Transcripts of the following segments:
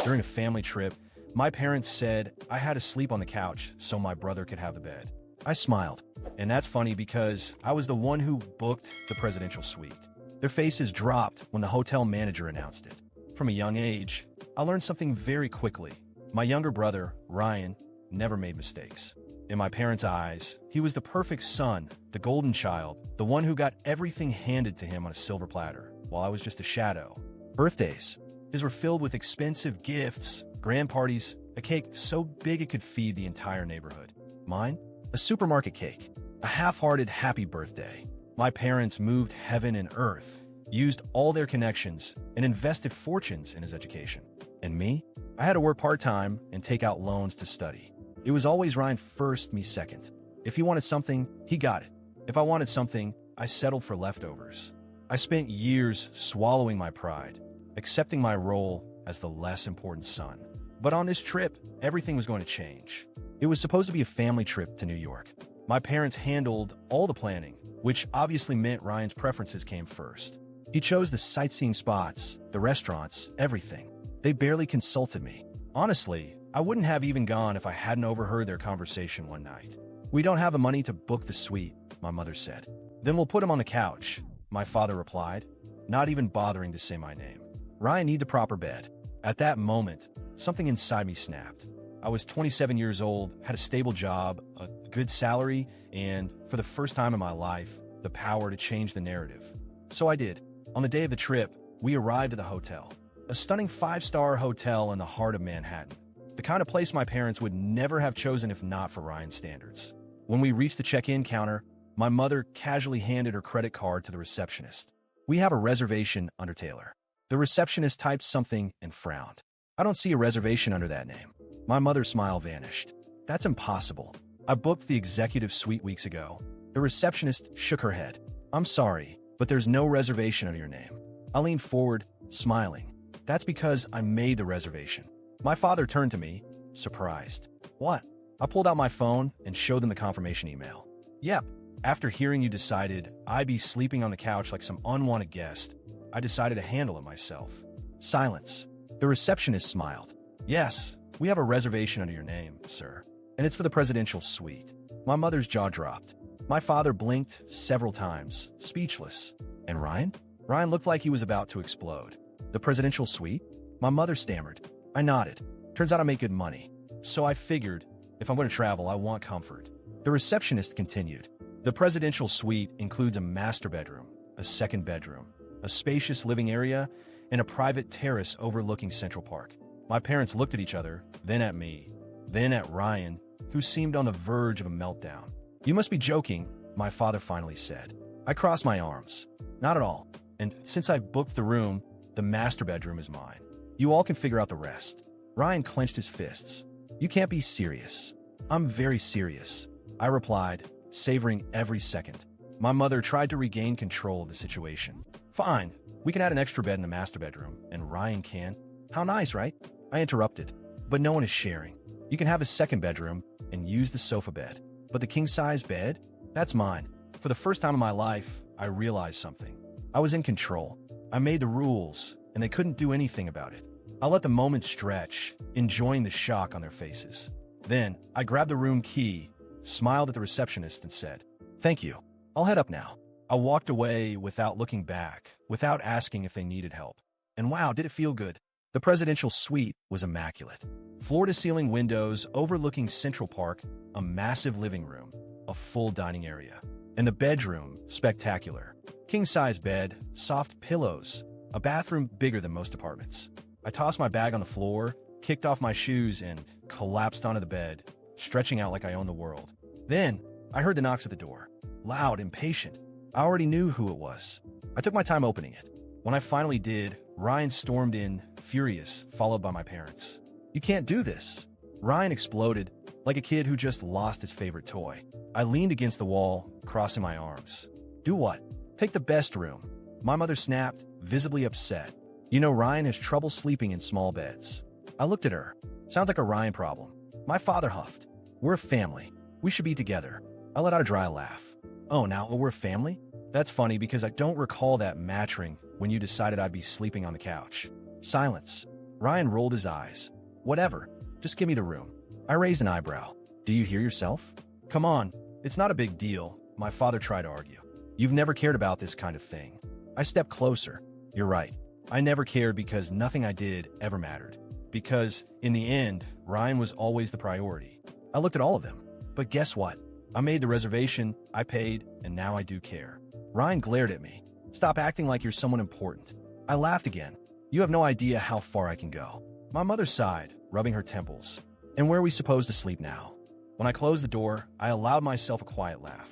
During a family trip, my parents said I had to sleep on the couch so my brother could have the bed. I smiled, and that's funny because I was the one who booked the presidential suite. Their faces dropped when the hotel manager announced it. From a young age, I learned something very quickly. My younger brother, Ryan, never made mistakes. In my parents' eyes, he was the perfect son, the golden child, the one who got everything handed to him on a silver platter, while I was just a shadow. Birthdays. His were filled with expensive gifts, grand parties, a cake so big it could feed the entire neighborhood. Mine? A supermarket cake. A half-hearted happy birthday. My parents moved heaven and earth, used all their connections, and invested fortunes in his education. And me? I had to work part-time and take out loans to study. It was always Ryan first, me second. If he wanted something, he got it. If I wanted something, I settled for leftovers. I spent years swallowing my pride, accepting my role as the less important son. But on this trip, everything was going to change. It was supposed to be a family trip to New York. My parents handled all the planning, which obviously meant Ryan's preferences came first. He chose the sightseeing spots, the restaurants, everything. They barely consulted me. Honestly, I wouldn't have even gone if I hadn't overheard their conversation one night. "We don't have the money to book the suite," my mother said. "Then we'll put him on the couch," my father replied, not even bothering to say my name. "Ryan needs a proper bed." At that moment, something inside me snapped. I was 27 years old, had a stable job, a good salary, and, for the first time in my life, the power to change the narrative. So I did. On the day of the trip, we arrived at the hotel. A stunning 5-star hotel in the heart of Manhattan. The kind of place my parents would never have chosen if not for Ryan's standards. When we reached the check-in counter, my mother casually handed her credit card to the receptionist. "We have a reservation under Taylor." The receptionist typed something and frowned. "I don't see a reservation under that name." My mother's smile vanished. "That's impossible. I booked the executive suite weeks ago." The receptionist shook her head. "I'm sorry, but there's no reservation under your name." I leaned forward, smiling. "That's because I made the reservation." My father turned to me, surprised. "What?" I pulled out my phone and showed them the confirmation email. "Yep. After hearing you decided I'd be sleeping on the couch like some unwanted guest, I decided to handle it myself." Silence. The receptionist smiled. "Yes, we have a reservation under your name, sir, and it's for the presidential suite." My mother's jaw dropped. My father blinked several times, speechless. "And Ryan?" Ryan looked like he was about to explode. "The presidential suite?" My mother stammered. I nodded. "Turns out I make good money. So I figured, if I'm going to travel, I want comfort." The receptionist continued. "The presidential suite includes a master bedroom, a second bedroom, a spacious living area, and a private terrace overlooking Central Park." My parents looked at each other, then at me, then at Ryan, who seemed on the verge of a meltdown. "You must be joking," my father finally said. I crossed my arms. "Not at all. And since I've booked the room, the master bedroom is mine. You all can figure out the rest." Ryan clenched his fists. "You can't be serious." "I'm very serious," I replied, savoring every second. My mother tried to regain control of the situation. "Fine, we can add an extra bed in the master bedroom, and Ryan can." "How nice, right?" I interrupted. "But no one is sharing. You can have a second bedroom and use the sofa bed. But the king-size bed? That's mine." For the first time in my life, I realized something. I was in control. I made the rules, and they couldn't do anything about it. I let the moment stretch, enjoying the shock on their faces. Then, I grabbed the room key, smiled at the receptionist, and said, "Thank you. I'll head up now." I walked away without looking back, without asking if they needed help. And wow, did it feel good. The presidential suite was immaculate. Floor-to-ceiling windows overlooking Central Park, a massive living room, a full dining area. And the bedroom, spectacular. King-size bed, soft pillows, a bathroom bigger than most apartments. I tossed my bag on the floor, kicked off my shoes, and collapsed onto the bed, stretching out like I owned the world. Then, I heard the knocks at the door. Loud, impatient. I already knew who it was. I took my time opening it. When I finally did, Ryan stormed in, furious, followed by my parents. "You can't do this." Ryan exploded, like a kid who just lost his favorite toy. I leaned against the wall, crossing my arms. "Do what?" "Take the best room." My mother snapped, visibly upset. "You know Ryan has trouble sleeping in small beds." I looked at her. "Sounds like a Ryan problem." My father huffed. "We're a family. We should be together." I let out a dry laugh. "Oh, now we're a family?" "That's funny because I don't recall that matching when you decided I'd be sleeping on the couch." Silence. Ryan rolled his eyes. Whatever, just give me the room. I raised an eyebrow. Do you hear yourself? Come on, it's not a big deal, my father tried to argue. You've never cared about this kind of thing. I stepped closer. You're right. I never cared because nothing I did ever mattered. Because, in the end, Ryan was always the priority. I looked at all of them. But guess what? I made the reservation, I paid, and now I do care. Ryan glared at me. Stop acting like you're someone important. I laughed again. You have no idea how far I can go. My mother sighed, rubbing her temples. And where are we supposed to sleep now? When I closed the door, I allowed myself a quiet laugh.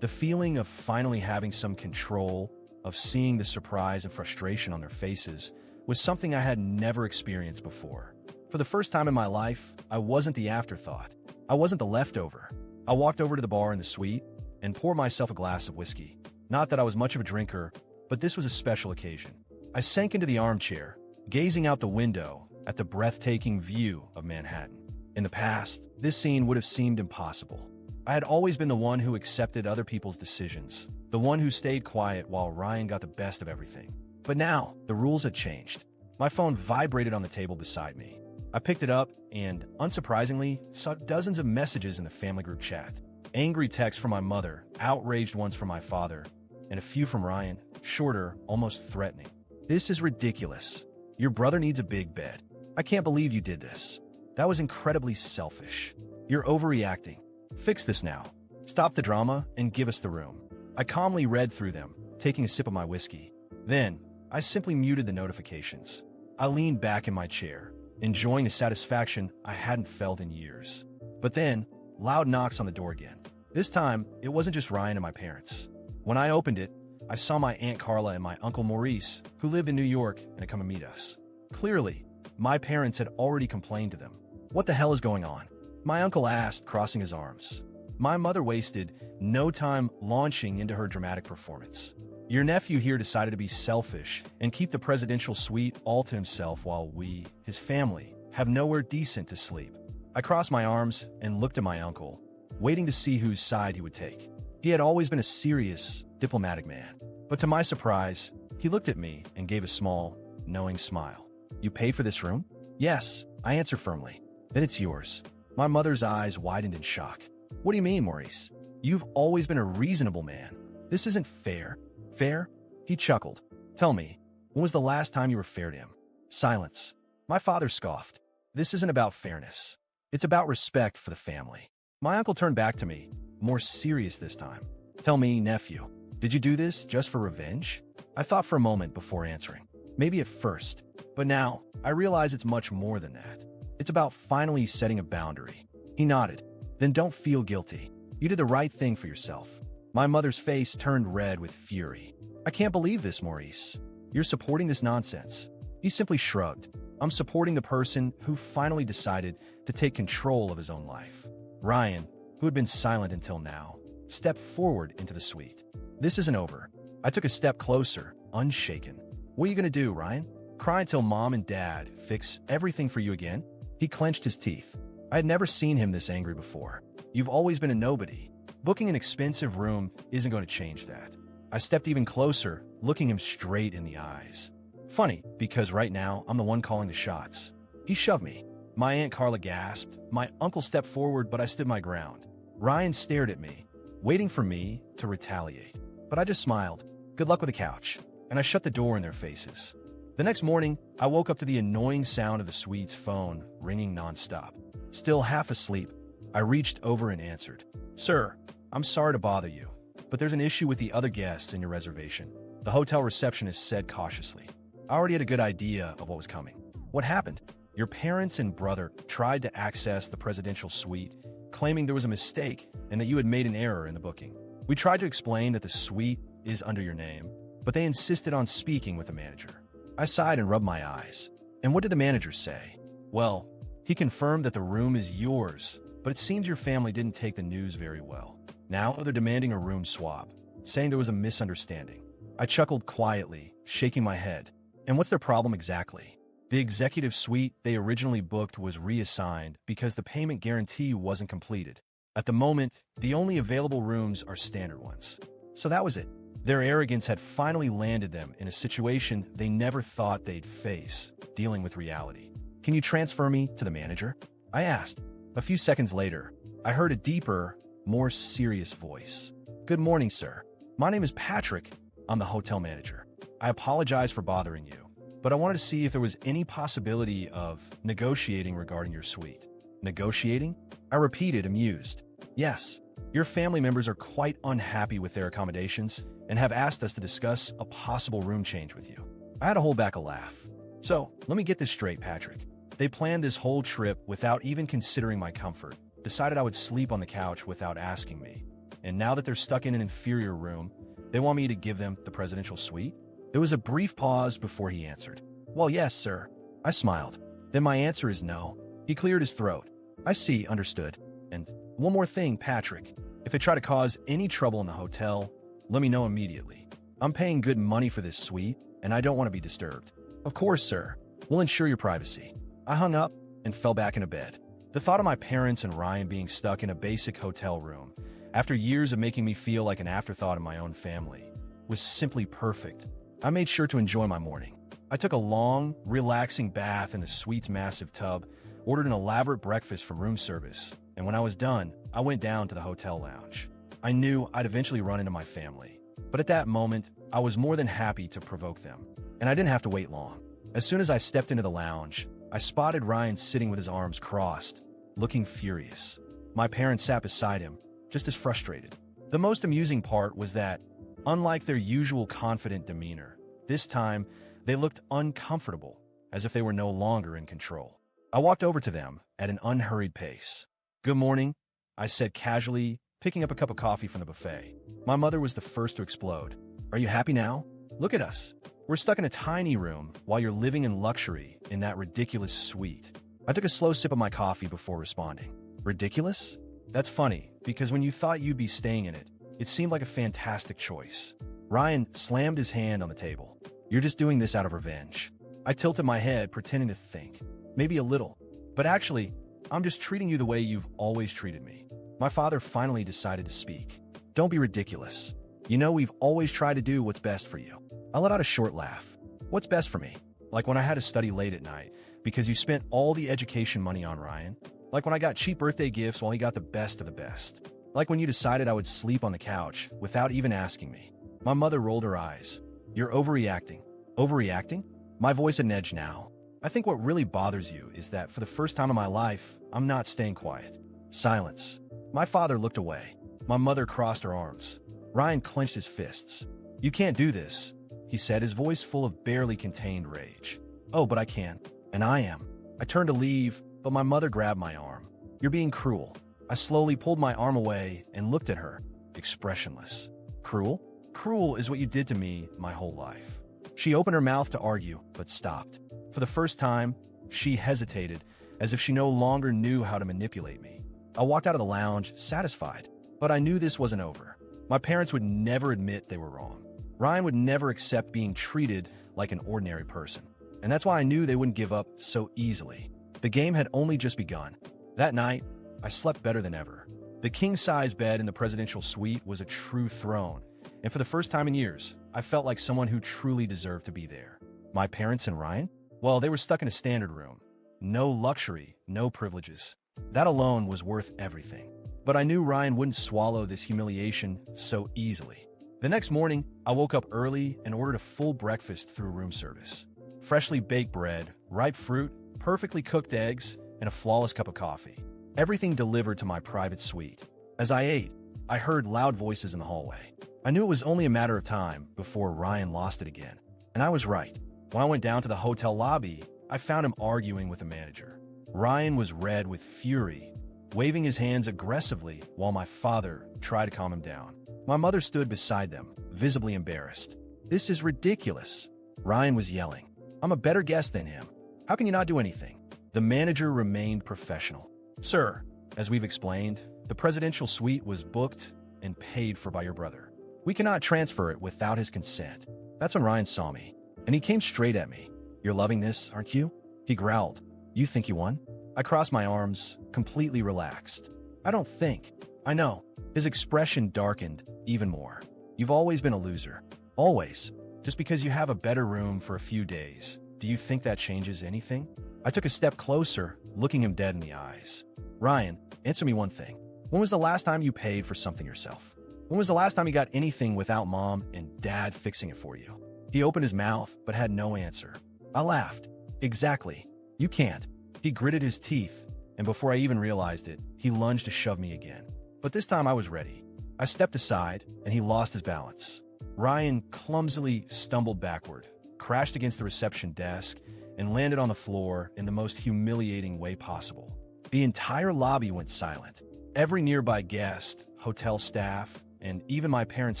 The feeling of finally having some control, of seeing the surprise and frustration on their faces, was something I had never experienced before. For the first time in my life, I wasn't the afterthought. I wasn't the leftover. I walked over to the bar in the suite and poured myself a glass of whiskey. Not that I was much of a drinker, but this was a special occasion. I sank into the armchair, gazing out the window at the breathtaking view of Manhattan. In the past, this scene would have seemed impossible. I had always been the one who accepted other people's decisions, the one who stayed quiet while Ryan got the best of everything. But now, the rules had changed. My phone vibrated on the table beside me. I picked it up and, unsurprisingly, saw dozens of messages in the family group chat. Angry texts from my mother, outraged ones from my father, and a few from Ryan, shorter, almost threatening. This is ridiculous. Your brother needs a big bed. I can't believe you did this. That was incredibly selfish. You're overreacting. Fix this now. Stop the drama and give us the room. I calmly read through them, taking a sip of my whiskey. Then, I simply muted the notifications. I leaned back in my chair, enjoying the satisfaction I hadn't felt in years. But then, loud knocks on the door again. This time, it wasn't just Ryan and my parents. When I opened it, I saw my Aunt Carla and my Uncle Maurice, who lived in New York and had come to meet us. Clearly, my parents had already complained to them. What the hell is going on? My uncle asked, crossing his arms. My mother wasted no time launching into her dramatic performance. Your nephew here decided to be selfish and keep the presidential suite all to himself while we, his family, have nowhere decent to sleep. I crossed my arms and looked at my uncle, waiting to see whose side he would take. He had always been a serious, diplomatic man. But to my surprise, he looked at me and gave a small, knowing smile. You paid for this room? Yes, I answered firmly. Then it's yours. My mother's eyes widened in shock. What do you mean, Maurice? You've always been a reasonable man. This isn't fair. Fair? He chuckled. Tell me, when was the last time you were fair to him? Silence. My father scoffed. This isn't about fairness. It's about respect for the family. My uncle turned back to me, more serious this time. Tell me, nephew, did you do this just for revenge? I thought for a moment before answering. Maybe at first, but now I realize it's much more than that. It's about finally setting a boundary. He nodded. Then don't feel guilty. You did the right thing for yourself. My mother's face turned red with fury. I can't believe this, Maurice. You're supporting this nonsense. He simply shrugged. I'm supporting the person who finally decided to take control of his own life. Ryan, who had been silent until now, stepped forward into the suite. This isn't over. I took a step closer, unshaken. What are you gonna do, Ryan? Cry until mom and dad fix everything for you again? He clenched his teeth. I had never seen him this angry before. You've always been a nobody. Booking an expensive room isn't going to change that. I stepped even closer, looking him straight in the eyes. Funny, because right now, I'm the one calling the shots. He shoved me. My Aunt Carla gasped. My uncle stepped forward, but I stood my ground. Ryan stared at me, waiting for me to retaliate. But I just smiled. Good luck with the couch. And I shut the door in their faces. The next morning, I woke up to the annoying sound of the suite's phone ringing nonstop. Still half asleep, I reached over and answered. Sir, I'm sorry to bother you, but there's an issue with the other guests in your reservation, the hotel receptionist said cautiously. I already had a good idea of what was coming. What happened? Your parents and brother tried to access the presidential suite, claiming there was a mistake and that you had made an error in the booking. We tried to explain that the suite is under your name, but they insisted on speaking with the manager. I sighed and rubbed my eyes. And what did the manager say? Well, he confirmed that the room is yours, but it seems your family didn't take the news very well. Now they're demanding a room swap, saying there was a misunderstanding. I chuckled quietly, shaking my head. And what's their problem exactly? The executive suite they originally booked was reassigned because the payment guarantee wasn't completed. At the moment, the only available rooms are standard ones. So that was it. Their arrogance had finally landed them in a situation they never thought they'd face, dealing with reality. "Can you transfer me to the manager?" I asked. A few seconds later, I heard a deeper, more serious voice. "Good morning, sir. My name is Patrick. I'm the hotel manager. I apologize for bothering you, but I wanted to see if there was any possibility of negotiating regarding your suite." "Negotiating?" I repeated, amused. "Yes. Your family members are quite unhappy with their accommodations and have asked us to discuss a possible room change with you." I had to hold back a laugh. "So, let me get this straight, Patrick. They planned this whole trip without even considering my comfort, decided I would sleep on the couch without asking me, and now that they're stuck in an inferior room, they want me to give them the presidential suite?" There was a brief pause before he answered. "Well, yes, sir." I smiled. "Then my answer is no." He cleared his throat. "I see, understood. And one more thing, Patrick. If they try to cause any trouble in the hotel, let me know immediately. I'm paying good money for this suite, and I don't want to be disturbed." "Of course, sir. We'll ensure your privacy." I hung up and fell back into bed. The thought of my parents and Ryan being stuck in a basic hotel room, after years of making me feel like an afterthought in my own family, was simply perfect. I made sure to enjoy my morning. I took a long, relaxing bath in the suite's massive tub, ordered an elaborate breakfast from room service, and when I was done, I went down to the hotel lounge. I knew I'd eventually run into my family, but at that moment, I was more than happy to provoke them, and I didn't have to wait long. As soon as I stepped into the lounge, I spotted Ryan sitting with his arms crossed, looking furious. My parents sat beside him, just as frustrated. The most amusing part was that, unlike their usual confident demeanor, this time they looked uncomfortable, as if they were no longer in control. I walked over to them at an unhurried pace. "Good morning," I said casually, picking up a cup of coffee from the buffet. My mother was the first to explode. "Are you happy now? Look at us. We're stuck in a tiny room while you're living in luxury in that ridiculous suite." I took a slow sip of my coffee before responding. "Ridiculous? That's funny, because when you thought you'd be staying in it, it seemed like a fantastic choice." Ryan slammed his hand on the table. "You're just doing this out of revenge." I tilted my head, pretending to think. "Maybe a little. But actually, I'm just treating you the way you've always treated me." My father finally decided to speak. "Don't be ridiculous. You know we've always tried to do what's best for you." I let out a short laugh. "What's best for me? Like when I had to study late at night because you spent all the education money on Ryan? Like when I got cheap birthday gifts while he got the best of the best? Like when you decided I would sleep on the couch without even asking me?" My mother rolled her eyes. "You're overreacting." "Overreacting?" My voice had an edge now. "I think what really bothers you is that for the first time in my life, I'm not staying quiet." Silence. My father looked away. My mother crossed her arms. Ryan clenched his fists. "You can't do this," he said, his voice full of barely contained rage. "Oh, but I can. And I am." I turned to leave, but my mother grabbed my arm. "You're being cruel." I slowly pulled my arm away and looked at her, expressionless. "Cruel? Cruel is what you did to me my whole life." She opened her mouth to argue, but stopped. For the first time, she hesitated, as if she no longer knew how to manipulate me. I walked out of the lounge, satisfied, but I knew this wasn't over. My parents would never admit they were wrong. Ryan would never accept being treated like an ordinary person, and that's why I knew they wouldn't give up so easily. The game had only just begun. That night, I slept better than ever. The king-size bed in the presidential suite was a true throne, and for the first time in years, I felt like someone who truly deserved to be there. My parents and Ryan? Well, they were stuck in a standard room. No luxury, no privileges. That alone was worth everything. But I knew Ryan wouldn't swallow this humiliation so easily. The next morning, I woke up early and ordered a full breakfast through room service. Freshly baked bread, ripe fruit, perfectly cooked eggs, and a flawless cup of coffee. Everything delivered to my private suite. As I ate, I heard loud voices in the hallway. I knew it was only a matter of time before Ryan lost it again. And I was right. When I went down to the hotel lobby, I found him arguing with the manager. Ryan was red with fury, waving his hands aggressively while my father tried to calm him down. My mother stood beside them, visibly embarrassed. "This is ridiculous," Ryan was yelling. "I'm a better guest than him. How can you not do anything?" The manager remained professional. "Sir, as we've explained, the presidential suite was booked and paid for by your brother. We cannot transfer it without his consent." That's when Ryan saw me, and he came straight at me. "You're loving this, aren't you?" He growled. "You think you won?" I crossed my arms, completely relaxed. "I don't think. I know." His expression darkened even more. You've always been a loser. Always. Just because you have a better room for a few days, do you think that changes anything? I took a step closer, looking him dead in the eyes. Ryan, answer me one thing. When was the last time you paid for something yourself? When was the last time you got anything without mom and dad fixing it for you? He opened his mouth, but had no answer. I laughed. Exactly. You can't. He gritted his teeth, and before I even realized it, he lunged to shove me again. But this time I was ready. I stepped aside, and he lost his balance. Ryan clumsily stumbled backward, crashed against the reception desk, and landed on the floor in the most humiliating way possible. The entire lobby went silent. Every nearby guest, hotel staff, and even my parents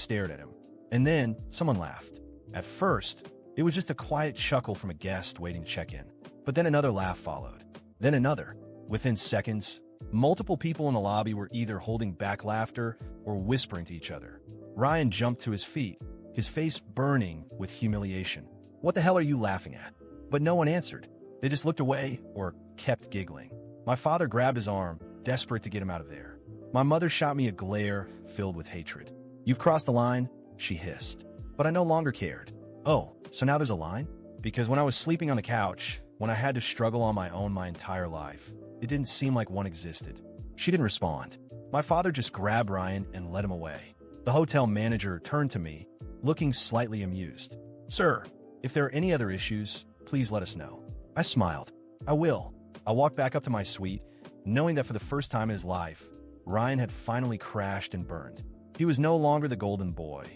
stared at him. And then someone laughed. At first, it was just a quiet chuckle from a guest waiting to check in. But then another laugh followed. Then another. Within seconds, multiple people in the lobby were either holding back laughter or whispering to each other. Ryan jumped to his feet, his face burning with humiliation. What the hell are you laughing at? But no one answered. They just looked away or kept giggling. My father grabbed his arm, desperate to get him out of there. My mother shot me a glare filled with hatred. You've crossed the line, she hissed. But I no longer cared. Oh, so now there's a line? Because when I was sleeping on the couch, when I had to struggle on my own my entire life, it didn't seem like one existed. She didn't respond. My father just grabbed Ryan and led him away. The hotel manager turned to me, looking slightly amused. Sir, if there are any other issues, please let us know. I smiled. I will. I walked back up to my suite, knowing that for the first time in his life, Ryan had finally crashed and burned. He was no longer the golden boy,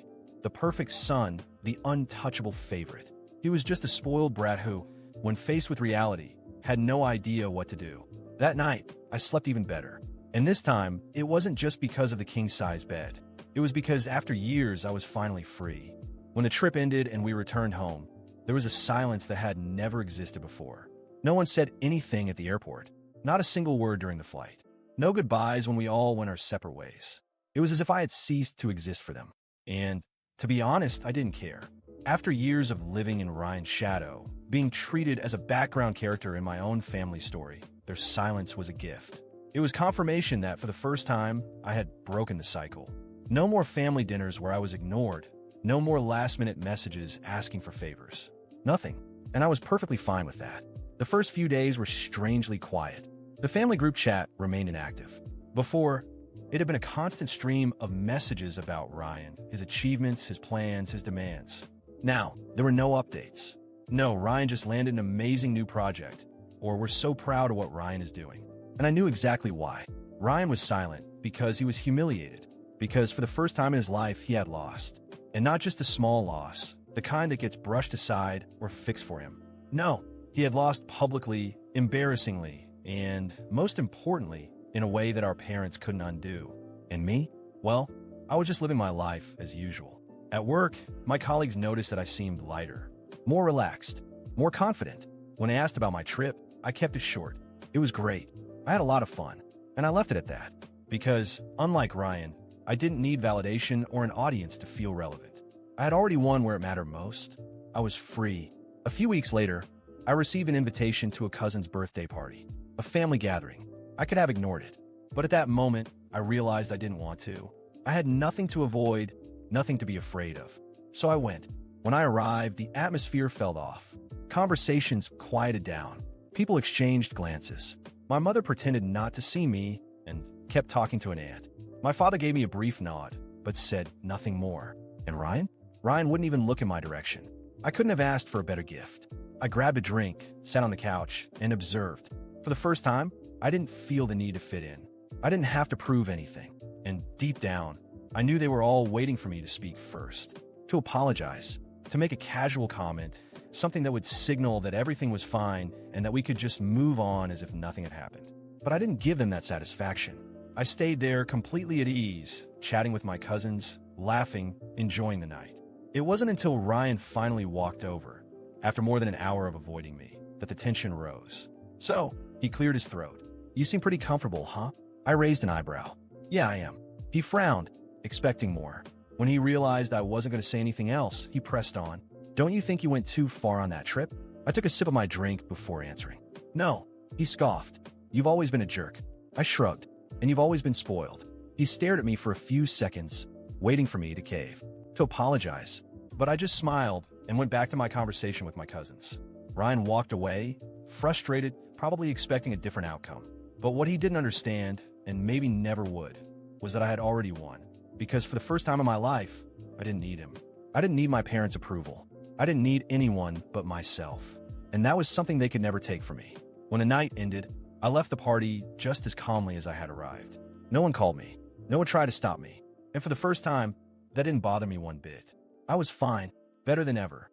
the perfect son, the untouchable favorite. He was just a spoiled brat who, when faced with reality, had no idea what to do. That night, I slept even better. And this time, it wasn't just because of the king-size bed. It was because after years, I was finally free. When the trip ended and we returned home, there was a silence that had never existed before. No one said anything at the airport. Not a single word during the flight. No goodbyes when we all went our separate ways. It was as if I had ceased to exist for them. And, to be honest, I didn't care. After years of living in Ryan's shadow, being treated as a background character in my own family story, their silence was a gift. It was confirmation that, for the first time, I had broken the cycle. No more family dinners where I was ignored. No more last-minute messages asking for favors. Nothing. And I was perfectly fine with that. The first few days were strangely quiet. The family group chat remained inactive. Before, it had been a constant stream of messages about Ryan, his achievements, his plans, his demands. Now, there were no updates. No, Ryan just landed an amazing new project. Or we're so proud of what Ryan is doing. And I knew exactly why. Ryan was silent because he was humiliated. Because for the first time in his life, he had lost. And not just a small loss, the kind that gets brushed aside or fixed for him. No, he had lost publicly, embarrassingly, and most importantly, in a way that our parents couldn't undo. And me? Well, I was just living my life as usual. At work, my colleagues noticed that I seemed lighter, more relaxed, more confident. When they asked about my trip, I kept it short. It was great. I had a lot of fun, and I left it at that. Because, unlike Ryan, I didn't need validation or an audience to feel relevant. I had already won where it mattered most. I was free. A few weeks later, I received an invitation to a cousin's birthday party, a family gathering. I could have ignored it, but at that moment, I realized I didn't want to. I had nothing to avoid, nothing to be afraid of. So I went. When I arrived, the atmosphere fell off. Conversations quieted down. People exchanged glances. My mother pretended not to see me and kept talking to an aunt. My father gave me a brief nod, but said nothing more. And Ryan? Ryan wouldn't even look in my direction. I couldn't have asked for a better gift. I grabbed a drink, sat on the couch, and observed. For the first time, I didn't feel the need to fit in. I didn't have to prove anything. And deep down, I knew they were all waiting for me to speak first, to apologize, to make a casual comment, something that would signal that everything was fine and that we could just move on as if nothing had happened. But I didn't give them that satisfaction. I stayed there completely at ease, chatting with my cousins, laughing, enjoying the night. It wasn't until Ryan finally walked over, after more than an hour of avoiding me, that the tension rose. So, he cleared his throat. You seem pretty comfortable, huh? I raised an eyebrow. Yeah, I am. He frowned, expecting more. When he realized I wasn't going to say anything else, he pressed on. Don't you think you went too far on that trip? I took a sip of my drink before answering. No, he scoffed. You've always been a jerk. I shrugged. And you've always been spoiled. He stared at me for a few seconds, waiting for me to cave. to apologize, but I just smiled and went back to my conversation with my cousins. Ryan walked away, frustrated, probably expecting a different outcome. But what he didn't understand, and maybe never would, was that I had already won. Because for the first time in my life, I didn't need him. I didn't need my parents' approval. I didn't need anyone but myself. And that was something they could never take from me. When the night ended, I left the party just as calmly as I had arrived. No one called me. No one tried to stop me. And for the first time, that didn't bother me one bit. I was fine, better than ever.